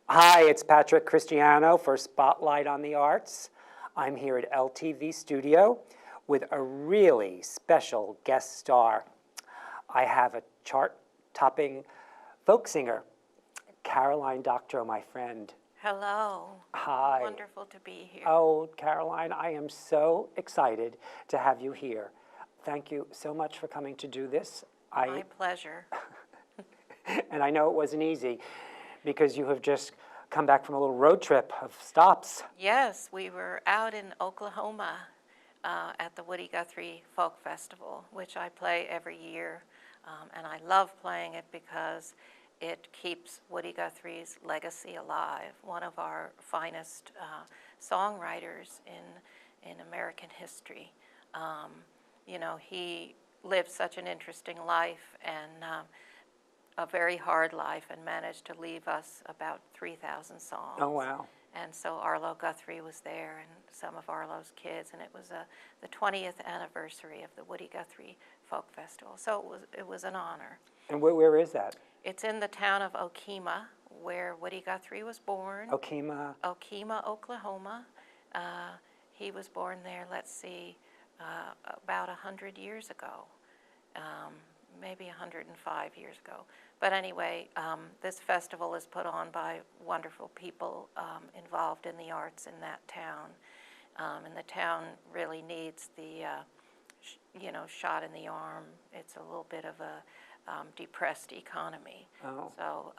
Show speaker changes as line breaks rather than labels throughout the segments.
Hi, it's Patrick Christiano for Spotlight on the Arts. I'm here at LTV Studio with a really special guest star. I have a chart-topping folk singer, Caroline Doctorow, my friend.
Hello.
Hi.
Wonderful to be here.
Oh, Caroline, I am so excited to have you here. Thank you so much for coming to do this.
My pleasure.
And I know it wasn't easy because you have just come back from a little road trip of stops.
Yes, we were out in Oklahoma at the Woody Guthrie Folk Festival, which I play every year. And I love playing it because it keeps Woody Guthrie's legacy alive, one of our finest songwriters in American history. You know, he lived such an interesting life and a very hard life and managed to leave us about 3,000 songs.
Oh, wow.
And so Arlo Guthrie was there and some of Arlo's kids, and it was the 20th anniversary of the Woody Guthrie Folk Festival. So it was an honor.
And where is that?
It's in the town of Okemah, where Woody Guthrie was born.
Okemah?
Okemah, Oklahoma. He was born there, let's see, about 100 years ago, maybe 105 years ago. But anyway, this festival is put on by wonderful people involved in the arts in that town. And the town really needs the, shot in the arm. It's a little bit of a depressed economy.
Oh.
So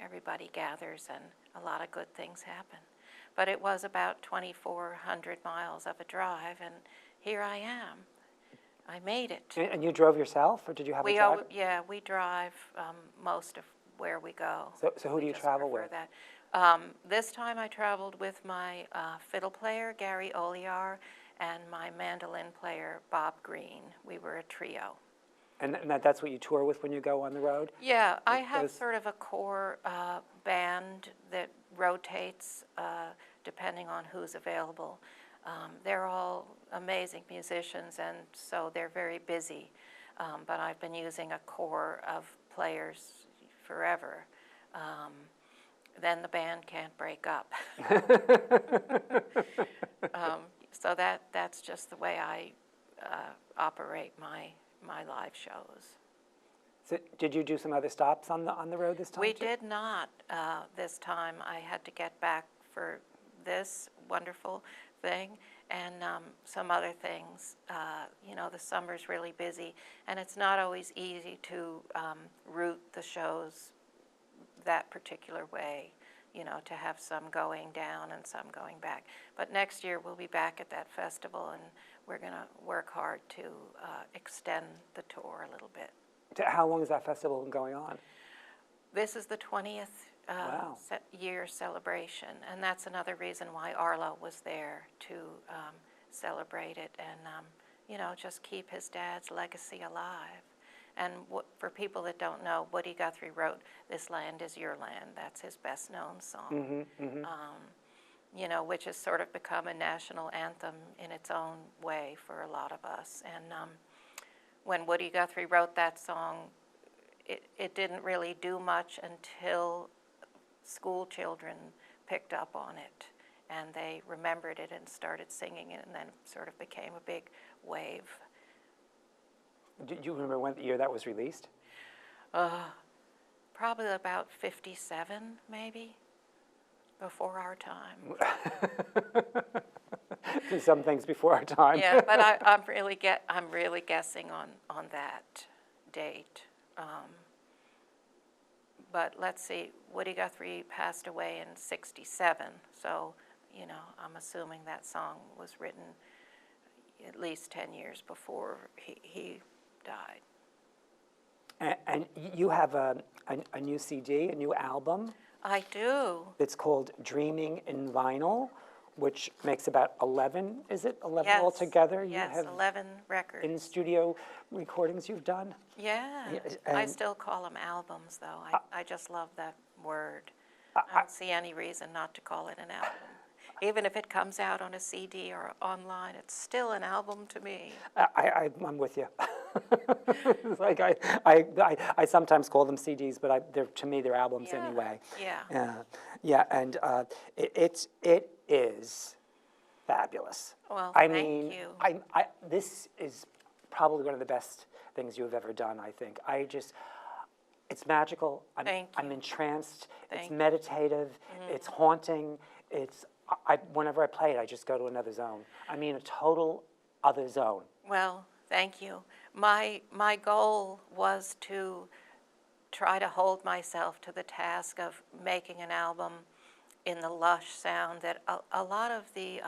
everybody gathers and a lot of good things happen. But it was about 2,400 miles of a drive, and here I am. I made it.
And you drove yourself, or did you have a driver?
Yeah, we drive most of where we go.
So who do you travel with?
That. This time I traveled with my fiddle player, Gary Oliar, and my mandolin player, Bob Green. We were a trio.
And that's what you tour with when you go on the road?
Yeah, I have sort of a core band that rotates depending on who's available. They're all amazing musicians, and so they're very busy. But I've been using a core of players forever. Then the band can't break up. So that's just the way I operate my live shows.
So did you do some other stops on the road this time?
We did not this time. I had to get back for this wonderful thing and some other things. The summer's really busy, and it's not always easy to route the shows that particular way, to have some going down and some going back. But next year we'll be back at that festival, and we're going to work hard to extend the tour a little bit.
How long has that festival been going on?
This is the 20th
Wow.
year celebration, and that's another reason why Arlo was there to celebrate it and just keep his dad's legacy alive. And for people that don't know, Woody Guthrie wrote "This Land Is Your Land." That's his best-known song, which has sort of become a national anthem in its own way for a lot of us. And when Woody Guthrie wrote that song, it didn't really do much until school children picked up on it, and they remembered it and started singing it, and then it sort of became a big wave.
Do you remember when the year that was released?
Probably about 57, maybe, before our time.
Some things before our time.
Yeah, but I'm really guessing on that date. But let's see, Woody Guthrie passed away in '67, so I'm assuming that song was written at least 10 years before he died.
And you have a new CD, a new album.
I do.
It's called Dreaming in Vinyl, which makes about 11, is it? 11
Yes.
altogether?
Yes,
You have
11 records.
in-studio recordings you've done?
Yeah, I still call them albums, though. I just love that word. I don't see any reason not to call it an album. Even if it comes out on a CD or online, it's still an album to me.
I'm with you. It's like I sometimes call them CDs, but to me they're albums
Yeah,
anyway.
yeah.
Yeah, and it is fabulous.
Well,
I
thank
mean,
you.
this is probably one of the best things you have ever done, I think. It's magical.
Thank
I'm
you.
entranced.
Thank
It's
you.
meditative. It's haunting. Whenever I play it, I just go to another zone. I mean, a total other zone.
Well, thank you. My goal was to try to hold myself to the task of making an album in the lush sound that a lot of the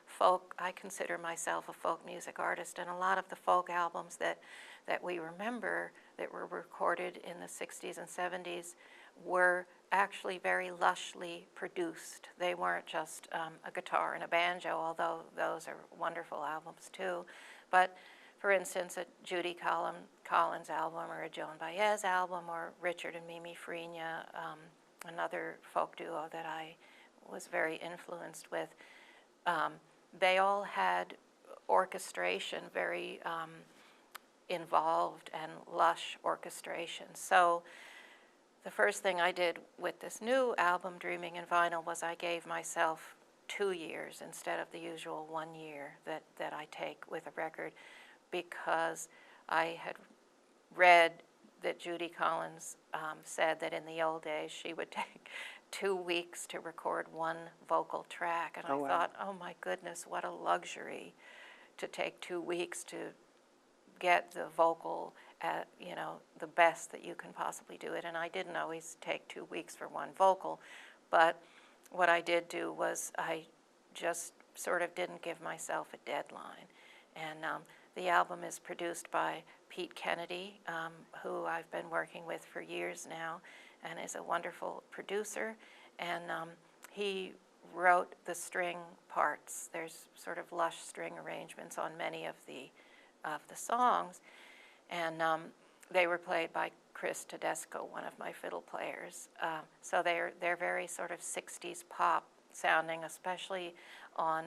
folk, I consider myself a folk music artist, and a lot of the folk albums that we remember that were recorded in the 60s and 70s were actually very lushly produced. They weren't just a guitar and a banjo, although those are wonderful albums too. But for instance, a Judy Collins album or a Joan Baez album or Richard and Mimi Farina, another folk duo that I was very influenced with, they all had orchestration, very involved and lush orchestration. So the first thing I did with this new album, Dreaming in Vinyl, was I gave myself 2 years instead of the usual 1 year that I take with a record, because I had read that Judy Collins said that in the old days she would take 2 weeks to record one vocal track. And I thought, oh my goodness, what a luxury to take 2 weeks to get the vocal at, the best that you can possibly do it. And I didn't always take 2 weeks for one vocal, but what I did do was I just sort of didn't give myself a deadline. And the album is produced by Pete Kennedy, who I've been working with for years now, and is a wonderful producer. And he wrote the string parts. There's sort of lush string arrangements on many of the songs, and they were played by Chris Tedesco, one of my fiddle players. So they're very sort of 60s pop sounding, especially on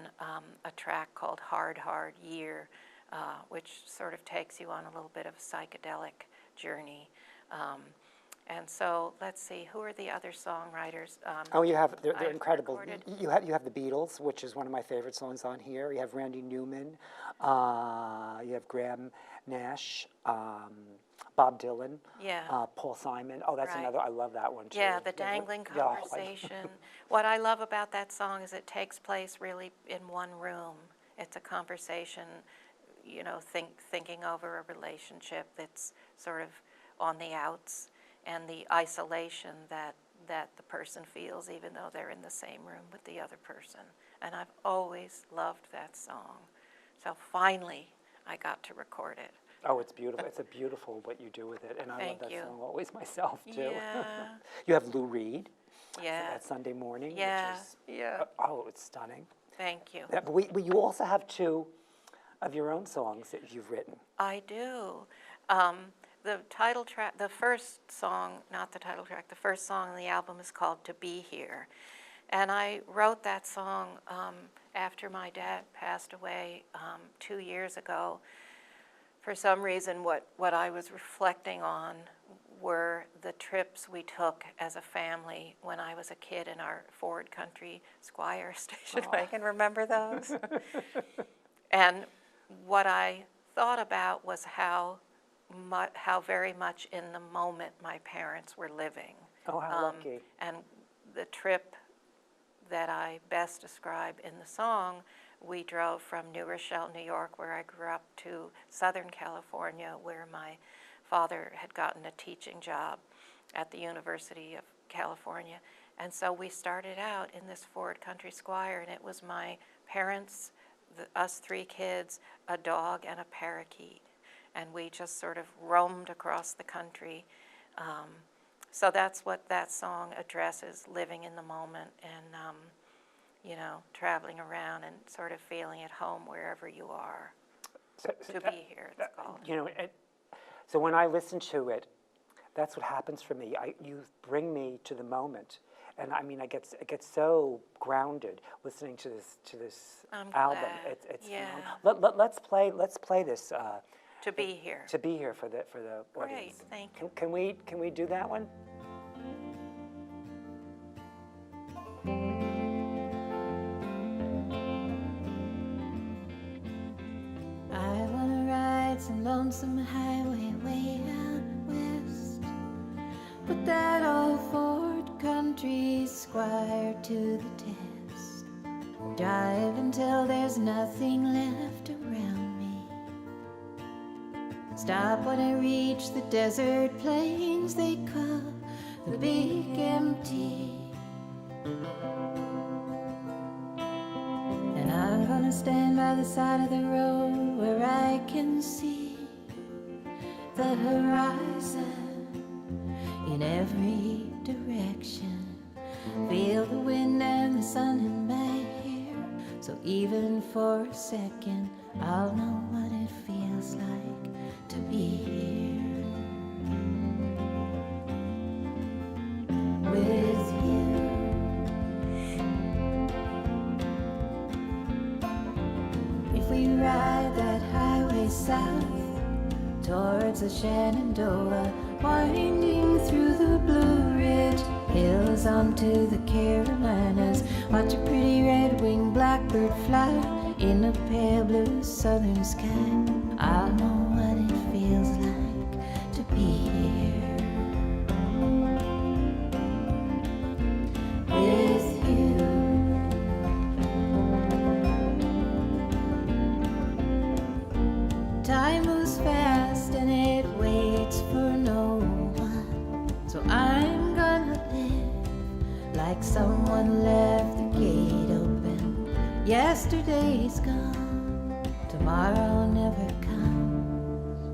a track called Hard, Hard Year, which sort of takes you on a little bit of a psychedelic journey. And so let's see, who are the other songwriters?
They're incredible.
Recorded?
You have the Beatles, which is one of my favorite songs on here. You have Randy Newman. You have Graham Nash, Bob Dylan.
Yeah.
Paul Simon. Oh, that's
Right.
another. I love that one too.
Yeah, the dangling conversation. What I love about that song is it takes place really in one room. It's a conversation, thinking over a relationship that's sort of on the outs, and the isolation that the person feels even though they're in the same room with the other person. And I've always loved that song. So finally, I got to record it.
Oh, it's beautiful. It's beautiful what you do with it, and I love that song always myself too.
Yeah.
You have Lou Reed.
Yeah.
That Sunday Morning.
Yeah.
Which is,
Yeah.
It's stunning.
Thank you.
Yeah, but you also have 2 of your own songs that you've written.
I do. The title track, the first song, not the title track, the first song on the album is called To Be Here. And I wrote that song after my dad passed away 2 years ago. For some reason, what I was reflecting on were the trips we took as a family when I was a kid in our Ford Country Squire station wagon. Remember those? And what I thought about was how very much in the moment my parents were living.
Oh, how lucky.
And the trip that I best describe in the song, we drove from New Rochelle, New York, where I grew up, to Southern California, where my father had gotten a teaching job at the University of California. And so we started out in this Ford Country Squire, and it was my parents, us 3 kids, a dog, and a parakeet. And we just sort of roamed across the country. So that's what that song addresses, living in the moment and, traveling around and sort of feeling at home wherever you are. To Be Here, it's called.
So when I listen to it, that's what happens for me. You bring me to the moment. and I mean, I get so grounded listening to this
I'm
album.
glad.
It's
Yeah.
phenomenal. Let's play this.
To be here.
To be here for the
Great,
audience.
thank you.
Can we do that one?
I wanna ride some lonesome highway way out west, put that old Ford country squire to the test, drive until there's nothing left around me, stop when I reach the desert plains they call the Big Empty. And I'm gonna stand by the side of the road where I can see the horizon in every direction, feel the wind and the sun in my hair, so even for a second I'll know what it feels like to be here with you. If we ride that highway south towards the Shenandoah, winding through the Blue Ridge hills onto the Carolinas, watch a pretty red-winged blackbird fly in a pale blue southern sky, I'll know what it feels like to be here with you. Time moves fast and it waits for no one, so I'm gonna live like someone left the gate open. Yesterday's gone, tomorrow never comes,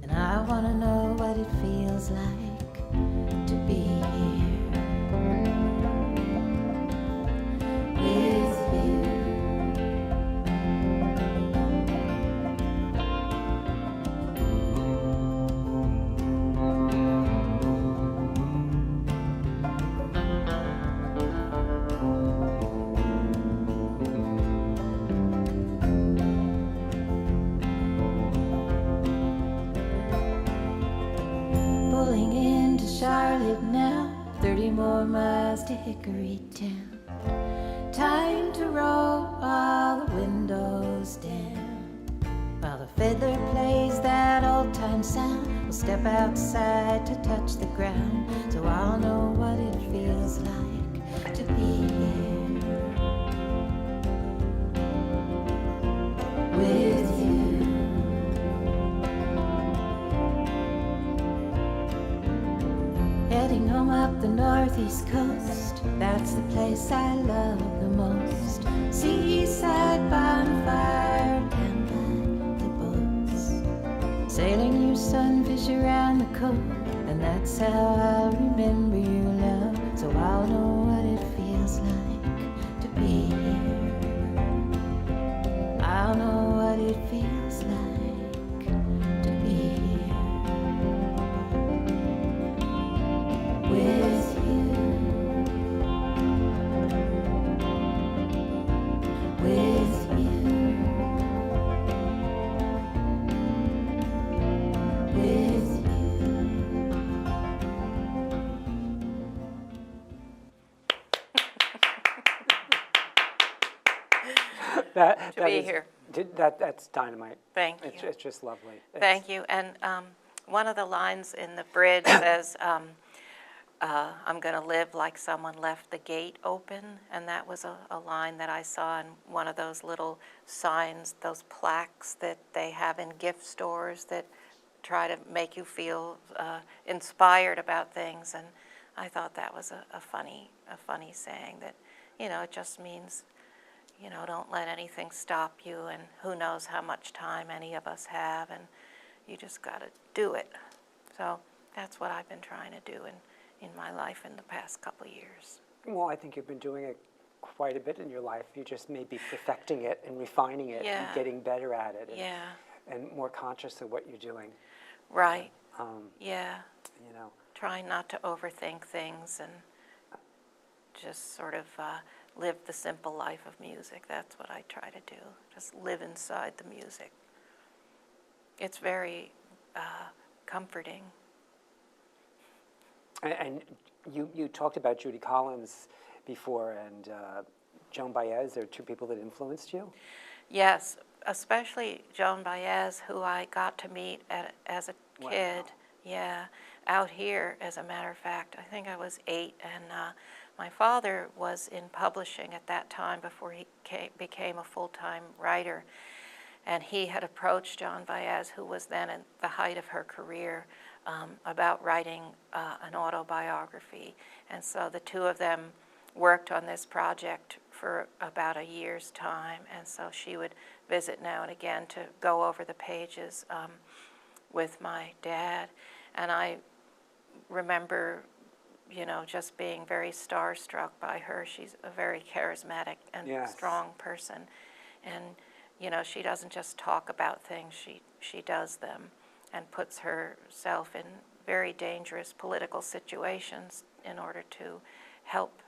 and I wanna know what it feels like to be here with you. Pulling into Charlotte now, 30 more miles to Hickory Town. Time to roll all the windows down, while the fiddler plays that old time sound. We'll step outside to touch the ground, so I'll know what it feels like to be here with you. Heading home up the northeast coast, that's the place I love the most. Seaside bonfire down by the boats, sailing your sunfish around the cove, and that's how I'll remember your love, so I'll know what it feels like to be here. I'll know what it feels like to be here with you, with you, with you.
That
To be
is-
here.
That's dynamite.
Thank
It's
you.
just lovely.
Thank you. And one of the lines in the bridge says, I'm going to live like someone left the gate open. And that was a line that I saw in one of those little signs, those plaques that they have in gift stores that try to make you feel inspired about things. And I thought that was a funny saying that, it just means, don't let anything stop you, and who knows how much time any of us have, and you just got to do it. So that's what I've been trying to do in my life in the past couple of years.
Well, I think you've been doing it quite a bit in your life. You just may be perfecting it and refining it
Yeah.
and getting better at it
Yeah,
and more conscious of what you're doing.
right.
Um,
Yeah,
you know,
trying not to overthink things and just sort of live the simple life of music. That's what I try to do, just live inside the music. It's very comforting.
And you talked about Judy Collins before, and Joan Baez. They're two people that influenced you?
Yes, especially Joan Baez, who I got to meet as a kid.
Wow.
Yeah, out here, as a matter of fact. I think I was 8, and my father was in publishing at that time before he became a full-time writer. And he had approached Joan Baez, who was then at the height of her career, about writing an autobiography. And so the two of them worked on this project for about a year's time. And so she would visit now and again to go over the pages with my dad. And I remember, you know, just being very starstruck by her. She's a very charismatic and strong person. And, you know, she doesn't just talk about things, she does them, and puts herself in very dangerous political situations in order to help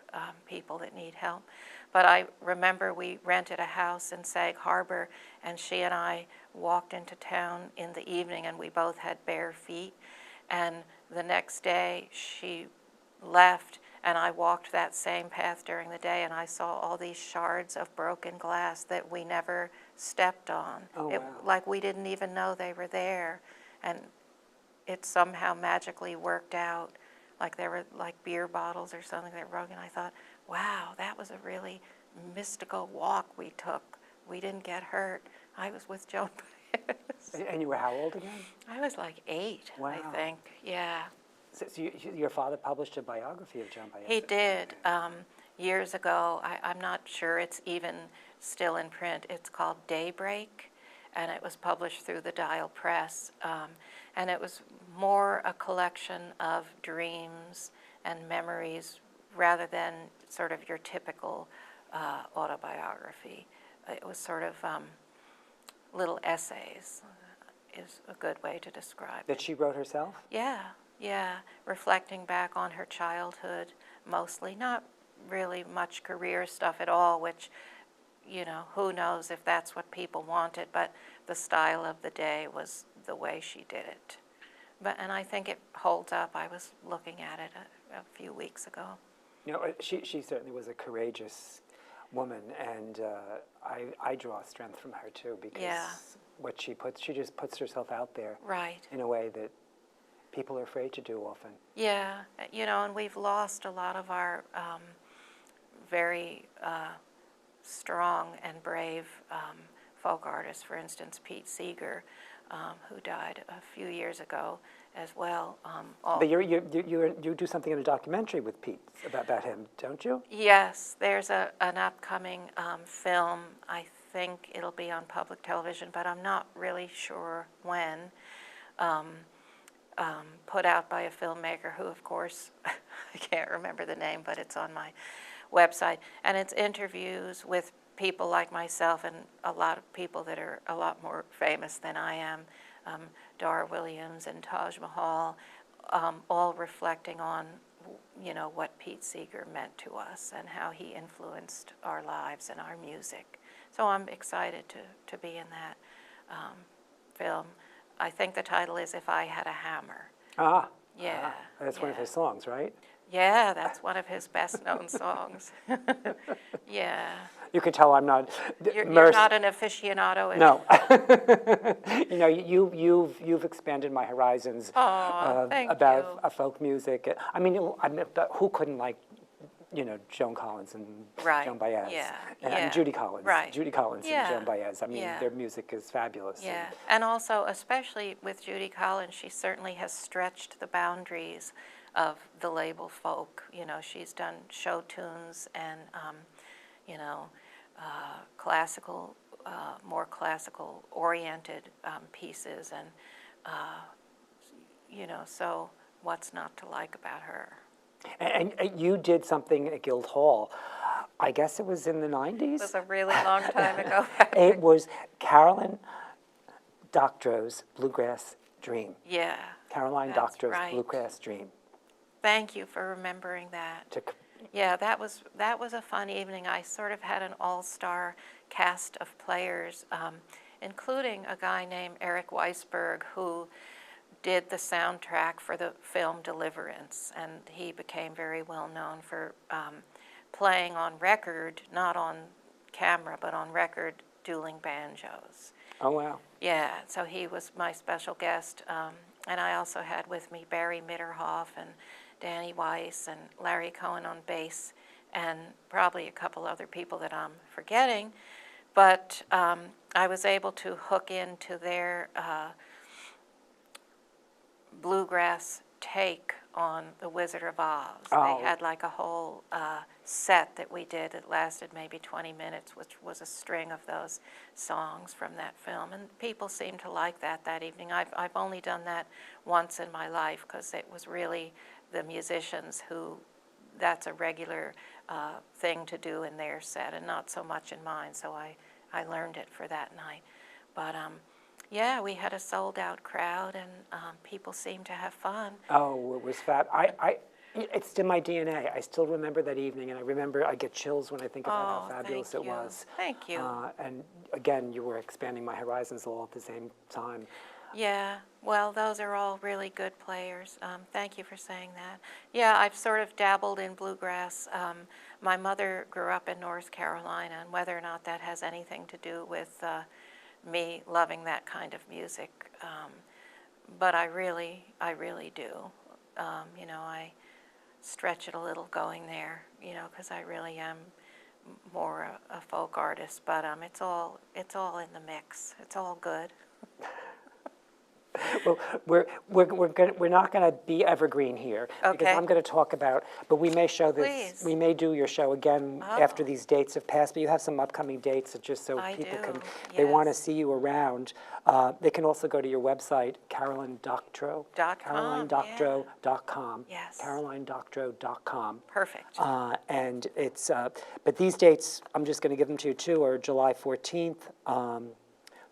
people that need help. But I remember we rented a house in Sag Harbor, and she and I walked into town in the evening, and we both had bare feet. And the next day she left, and I walked that same path during the day, and I saw all these shards of broken glass that we never stepped on.
Oh, wow.
Like we didn't even know they were there. And it somehow magically worked out, like there were like beer bottles or something that broke, and I thought, wow, that was a really mystical walk we took. We didn't get hurt. I was with Joan Baez.
And you were how old again?
I was like 8,
Wow.
I think, yeah.
So your father published a biography of Joan Baez?
He did, years ago. I'm not sure it's even still in print. It's called Daybreak, and it was published through the Dial Press. And it was more a collection of dreams and memories rather than sort of your typical autobiography. It was sort of little essays, is a good way to describe it.
That she wrote herself?
Yeah, reflecting back on her childhood mostly, not really much career stuff at all, which, you know, who knows if that's what people wanted, but the style of the day was the way she did it. And I think it holds up. I was looking at it a few weeks ago.
You know, she certainly was a courageous woman, and I draw strength from her too, because what she just puts herself out there in a way that people are afraid to do often. Yeah,
you know, and we've lost a lot of our very strong and brave folk artists. For instance, Pete Seeger, who died a few years ago as well.
But you do something in a documentary with Pete about him, don't you?
Yes, there's an upcoming film. I think it'll be on public television, but I'm not really sure when. Put out by a filmmaker who, of course, I can't remember the name, but it's on my website. And it's interviews with people like myself and a lot of people that are a lot more famous than I am, Dara Williams and Taj Mahal, all reflecting on, you know, what Pete Seeger meant to us and how he influenced our lives and our music. So I'm excited to be in that film. I think the title is If I Had a Hammer. Yeah.
That's one of his songs, right?
Yeah, that's one of his best-known songs. Yeah.
You can tell I'm not.
You're not an aficionado.
No. You know, you've expanded my horizons about folk music. I mean, who couldn't like, you know, Joan Collins and Joan Baez, and Judy Collins, Judy Collins and Joan Baez. I mean, their music is fabulous.
Yeah, and also, especially with Judy Collins, she certainly has stretched the boundaries of the label folk. You know, she's done show tunes and, you know, classical, more classical-oriented pieces, and, you know, so what's not to like about her?
And you did something at Guildhall. I guess it was in the 90s?
It was a really long time ago.
It was Caroline Doctorow's Bluegrass Dream.
Yeah.
Caroline Doctorow's Bluegrass Dream.
Thank you for remembering that. Yeah, that was a fun evening. I sort of had an all-star cast of players, including a guy named Eric Weisberg, who did the soundtrack for the film Deliverance, and he became very well known for playing on record, not on camera, but on record, dueling banjos.
Oh, wow.
Yeah, so he was my special guest, and I also had with me Barry Mitterhoff and Danny Weiss and Larry Cohen on bass, and probably a couple other people that I'm forgetting, but I was able to hook into their bluegrass take on The Wizard of Oz.
Oh.
They had like a whole set that we did that lasted maybe 20 minutes, which was a string of those songs from that film. And people seemed to like that evening. I've only done that once in my life because it was really the musicians who, that's a regular thing to do in their set and not so much in mine. So I learned it for that night. But yeah, we had a sold-out crowd, and people seemed to have fun.
Oh, it was fab. It's in my DNA. I still remember that evening, and I remember I get chills when I think about how fabulous it was.
Thank you.
And again, you were expanding my horizons all at the same time.
Yeah, well, those are all really good players. Thank you for saying that. Yeah, I've sort of dabbled in bluegrass. My mother grew up in North Carolina, and whether or not that has anything to do with me loving that kind of music, but I really do. You know, I stretch it a little going there, you know, because I really am more a folk artist. But it's all in the mix. It's all good.
Well, we're not going to be evergreen here because
Okay.
I'm going to talk about. But we may show this.
Please.
We may do your show again after these dates have passed. But you have some upcoming dates, just so
I
people
do,
can. They want to
yes.
see you around. They can also go to your website, Doctorow. CarolineDoctorow.com.
Yes.
CarolineDoctorow.com.
Perfect.
And it's. But these dates, I'm just going to give them to you too. Are July 14th,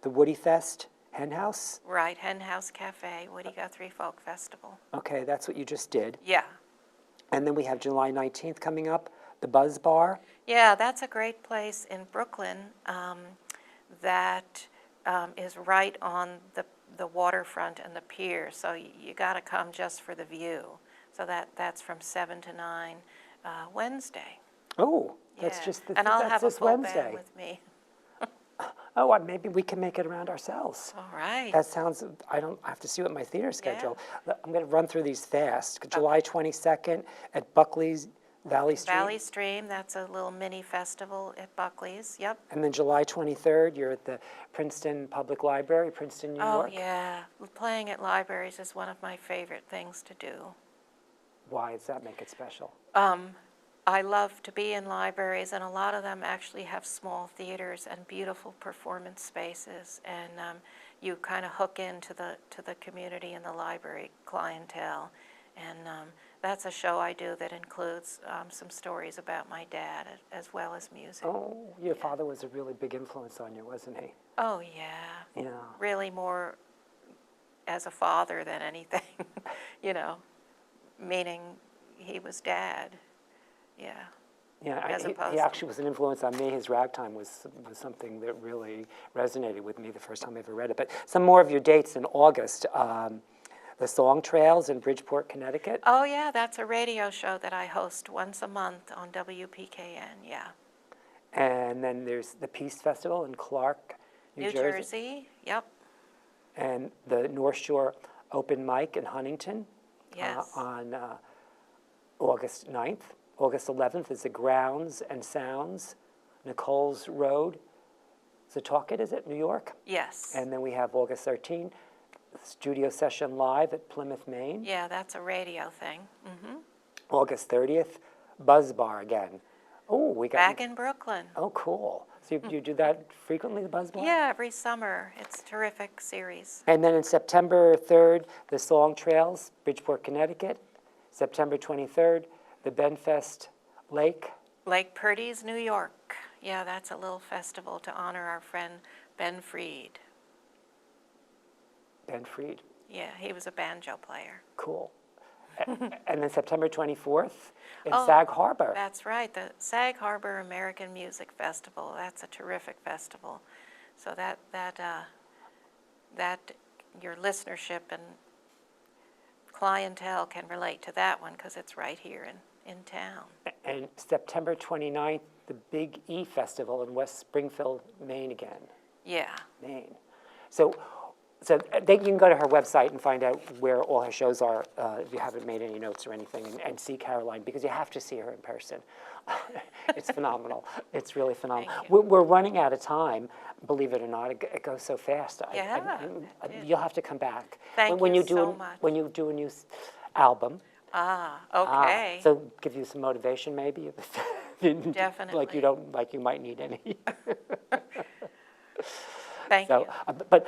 the Woody Fest. Hen House?
Right, Hen House Cafe, Woody Guthrie Folk Festival.
Okay, that's what you just did.
Yeah.
And then we have July 19th coming up, the Buzz Bar.
Yeah, that's a great place in Brooklyn that is right on the waterfront and the pier, so you got to come just for the view. So that's from 7 to 9 Wednesday.
Oh, that's
Yeah.
just
and I'll
that's
have
this
a full
Wednesday.
band with me.
Oh, maybe we can make it around ourselves.
All right.
That sounds, I have to see what my theater schedule. I'm going to run through these fast. July 22nd at Buckley's Valley Stream.
Valley Stream, that's a little mini festival at Buckley's, yep.
And then July 23rd, you're at the Princeton Public Library, Princeton, New York.
Oh, yeah. Playing at libraries is one of my favorite things to do.
Why does that make it special?
I love to be in libraries, and a lot of them actually have small theaters and beautiful performance spaces, and you kind of hook into the community and the library clientele. And that's a show I do that includes some stories about my dad as well as music.
Oh, your father was a really big influence on you, wasn't he?
Oh, yeah.
Yeah.
Really more as a father than anything, you know, meaning he was dad. Yeah.
Yeah,
As opposed
he
to-
actually was an influence on me. His ragtime was something that really resonated with me the first time I ever read it. But some more of your dates in August. The Song Trails in Bridgeport, Connecticut.
Oh, yeah, that's a radio show that I host once a month on WPKN, yeah.
And then there's the Peace Festival in Clark, New
Jersey, yep,
And the North Shore Open Mic in Huntington.
yes.
On August 9th. August 11th is the Grounds and Sounds, Nichols Road, Setauket, is it, New York?
Yes.
And then we have August 13th, Studio Session Live at Plymouth, Maine.
Yeah, that's a radio thing. Mm-hmm.
August 30th, Buzz Bar again. Oh, we got...
Back in Brooklyn.
Oh, cool. So you do that frequently, the Buzz Bar?
Yeah, every summer. It's a terrific series.
And then in September 3rd, the Song Trails, Bridgeport, Connecticut. September 23rd, the Benfest Lake.
Lake Purdy's, New York. Yeah, that's a little festival to honor our friend Ben Freed.
Ben Freed.
Yeah, he was a banjo player.
Cool. And then September 24th in
Oh,
Sag Harbor.
That's right, the Sag Harbor American Music Festival. That's a terrific festival. So that your listenership and clientele can relate to that one because it's right here in town.
And September 29th, the Big E Festival in West Springfield, Maine again.
Yeah.
Maine. So you can go to her website and find out where all her shows are if you haven't made any notes or anything, and see Caroline, because you have to see her in person. It's phenomenal. It's really phenomenal.
Thank you.
We're running out of time, believe it or not. It goes so fast.
Yeah,
You'll have to come back.
Thank
when
you
do
so much.
When you do a new album.
Okay.
So give you some motivation, maybe.
Definitely.
Like you might need any.
Thank you.
But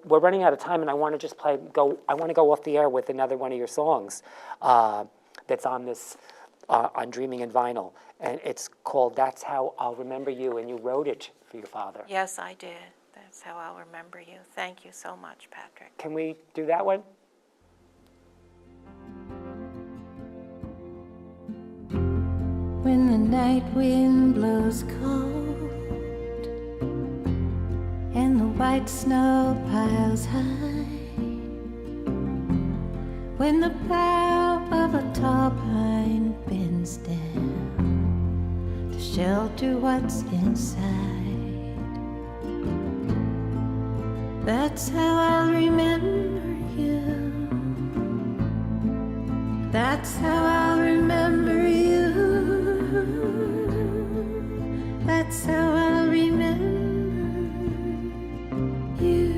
we're running out of time, and I want to just I want to go off the air with another one of your songs that's on this on Dreaming in Vinyl, and it's called "That's How I'll Remember You," and you wrote it for your father.
Yes, I did. That's how I'll remember you. Thank you so much, Patrick.
Can we do that one?
When the night wind blows cold and the white snow piles high, when the bough of a tall pine bends down to shelter what's inside, that's how I'll remember you. That's how I'll remember you. That's how I'll remember you.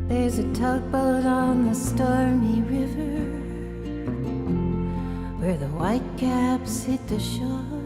There's a tugboat on the stormy river where the white caps hit the shore.